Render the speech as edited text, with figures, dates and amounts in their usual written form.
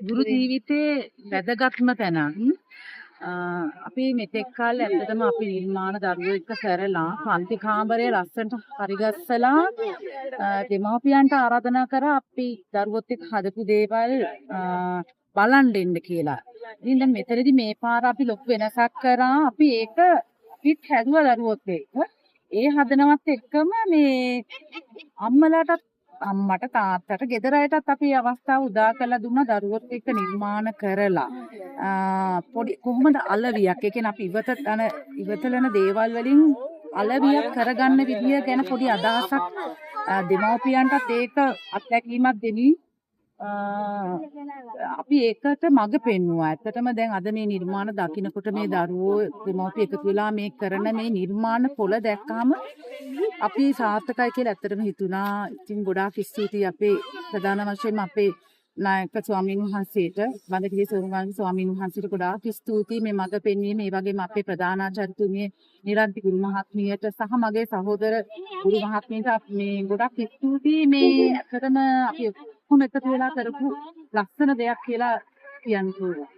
ගුරු ජීවිතයේ වැදගත්ම තැන අපි මෙතෙක් කල් ඇත්තටම අපි නිර්මාණ දරුවෝ එක්ක කරලා පන්ති කාමරයේ ලස්සනට පරිගස්සලා දෙමාපියන්ට ආරාධනා කරා අපි දරුවොත් එක්ක හදපු දේවල් බලන් දෙන්න කියලා. ඉතින් දැන් මෙතනදී මේ පාර අපි ලොකු වෙනසක් කරා. අපි ඒක පිට හැදුවා දරුවොත් එක්ක. ඒ හදනවත් එක්කම මේ අම්මට තාත්තට ගෙදර අයටත් අපි අවස්ථාව උදා කරලා දුන්නා දරුවොත් එක්ක නිර්මාණ කරලා පොඩි කොහොමද අලවියක් ඒ කියන්නේ අපි ඉවතලන දේවල් වලින් අලවියක් කරගන්න විදිය ගැන පොඩි අදහසක් දෙමව්පියන්ටත් ඒක අත්දැකීමක් දෙමි අපි ඒකට මඟ පෙන්වුවා. ඇත්තටම දැන් අද මේ නිර්මාණ දකින්නකොට මේ දරුවෝ දෙමව්පිය එකතු වෙලා මේ කරන මේ නිර්මාණ පොළ දැක්කාම අපි සාර්ථකයි කියලා ඇත්තටම හිතුණා. ඉතින් ගොඩාක් ස්තුතියි අපේ ප්‍රධාන වශයෙන්ම අපේ නායක ස්වාමීන් වහන්සේට, වන්දකිරි ස්වාමීන් වහන්සේට ගොඩාක් ස්තුතියි මේ මඟ පෙන්වීම. ඒ වගේම අපේ ප්‍රධානාචාර්යතුමිය නිරන්ති ගුරු මහත්මියට සහ මගේ සහෝදර ගුරු මහත්මියට මේ ගොඩාක් ස්තුතියි. මේ ඇත්තටම අපි කොහොම එකතු වෙලා කරපු ලස්සන දෙයක් කියලා කියන්න පුළුවන්.